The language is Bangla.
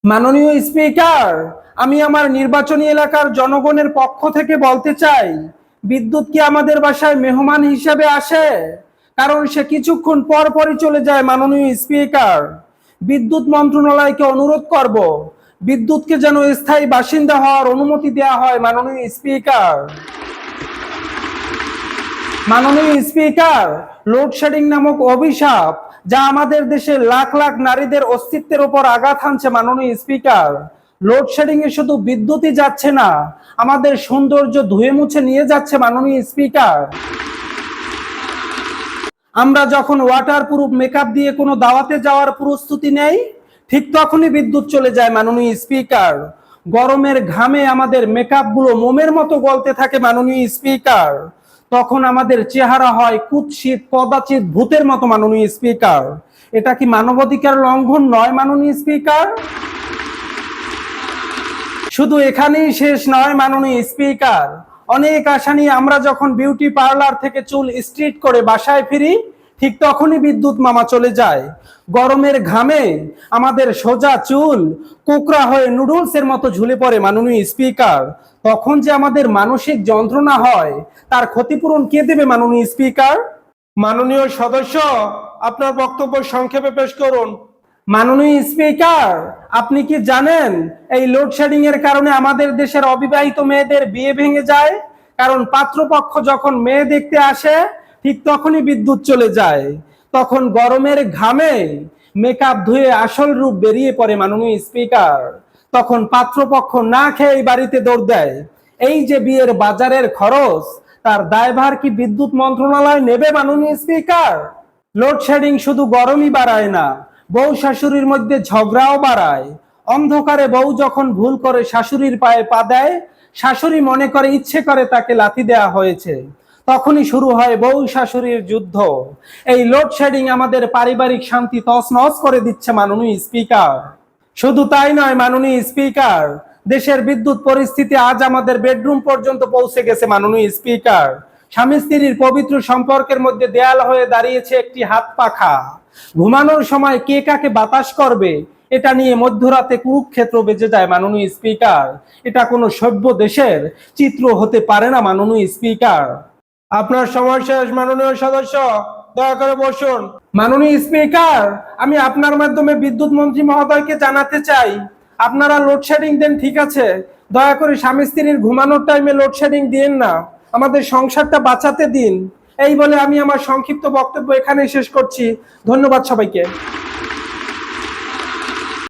মাননীয় স্পিকার, আমি আমার নির্বাচনী এলাকার জনগণের পক্ষ থেকে বলতে চাই, বিদ্যুৎ কি আমাদের বাসায় মেহমান হিসেবে আসে? কারণ সে কিছুক্ষণ পর পরই চলে যায়। মাননীয় স্পিকার, বিদ্যুৎ মন্ত্রণালয়কে অনুরোধ করব, বিদ্যুৎকে যেন স্থায়ী বাসিন্দা হওয়ার অনুমতি দেওয়া হয়। মাননীয় স্পিকার, মাননীয় স্পিকার, লোডশেডিং নামক অভিশাপ যা আমাদের দেশের লাখ লাখ নারীদের অস্তিত্বের উপর আঘাত হানছে। মাননীয় স্পিকার, লোডশেডিং এ শুধু বিদ্যুৎই যাচ্ছে না, আমাদের সৌন্দর্য ধুয়ে মুছে নিয়ে যাচ্ছে। মাননীয় স্পিকার, আমরা যখন ওয়াটারপ্রুফ মেকআপ দিয়ে কোনো দাওয়াতে যাওয়ার প্রস্তুতি নেই, ঠিক তখনই বিদ্যুৎ চলে যায়। মাননীয় স্পিকার, গরমের ঘামে আমাদের মেকআপ গুলো মোমের মতো গলতে থাকে। মাননীয় স্পিকার, তখন আমাদের চেহারা হয় কুৎসিত কদাচিৎ ভূতের মতো। মাননীয় স্পিকার, এটা কি মানবাধিকার লঙ্ঘন নয়? মাননীয় স্পিকার, শুধু এখানেই শেষ নয়। মাননীয় স্পিকার, অনেক আশা নিয়ে আমরা যখন বিউটি পার্লার থেকে চুল স্ট্রিট করে বাসায় ফিরি, ঠিক তখনই বিদ্যুৎ মামা চলে যায়। গরমের ঘামে আমাদের সোজা চুল কোকড়া হয়ে নুডলসের মতো ঝুলে পড়ে। মাননীয় স্পিকার, তখন যে আমাদের মানসিক যন্ত্রণা হয়, তার ক্ষতিপূরণ কে দেবে? মাননীয় স্পিকার, মাননীয় সদস্য, আপনার বক্তব্য সংক্ষেপে পেশ করুন। মাননীয় স্পিকার, আপনি কি জানেন এই লোডশেডিং এর কারণে আমাদের দেশের অবিবাহিত মেয়েদের বিয়ে ভেঙে যায়? কারণ পাত্রপক্ষ যখন মেয়ে দেখতে আসে, ঠিক তখনই বিদ্যুৎ চলে যায়। তখন গরমের ঘামে মেকআপ ধুয়ে আসল রূপ বেরিয়ে পড়ে। মাননীয় স্পিকার, তখন পাত্রপক্ষ না খেয়ে বাড়িতে দৌড় দেয়। এই যে বিয়ের বাজারের খরচ, তার দায়ভার কি বিদ্যুৎ মন্ত্রণালয় নেবে? মাননীয় স্পিকার, লোডশেডিং শুধু গরমই বাড়ায় না, বউ শাশুড়ির মধ্যে ঝগড়াও বাড়ায়। অন্ধকারে বউ যখন ভুল করে শাশুড়ির পায়ে পা দেয়, শাশুড়ি মনে করে ইচ্ছে করে তাকে লাথি দেওয়া হয়েছে, তখনই শুরু হয় বউ শাশুড়ির যুদ্ধ। এই লোডশেডিং আমাদের পারিবারিক শান্তি তছনছ করে দিচ্ছে। মাননীয় স্পিকার, শুধু তাই নয়। মাননীয় স্পিকার, দেশের বিদ্যুৎ পরিস্থিতি আজ আমাদের বেডরুম পর্যন্ত পৌঁছে গেছে। মাননীয় স্পিকার, স্বামী স্ত্রীর পবিত্র সম্পর্কের মধ্যে দেয়াল হয়ে দাঁড়িয়েছে একটি হাত পাখা। ঘুমানোর সময় কে কাকে বাতাস করবে, এটা নিয়ে মধ্যরাতে কুরুক্ষেত্র বেজে যায়। মাননীয় স্পিকার, এটা কোনো সভ্য দেশের চিত্র হতে পারে না। মাননীয় স্পিকার, আপনার সময় শেষ। মাননীয় সদস্য, দয়া করে বসুন। মাননীয় স্পিকার, আমি আপনার মাধ্যমে বিদ্যুৎ মন্ত্রী মহোদয়কে জানাতে চাই, আপনারা লোডশেডিং দেন ঠিক আছে, দয়া করে স্বামী স্ত্রীর ঘুমানোর টাইমে লোডশেডিং দিন না, আমাদের সংসারটা বাঁচাতে দিন। এই বলে আমি আমার সংক্ষিপ্ত বক্তব্য এখানেই শেষ করছি। ধন্যবাদ সবাইকে।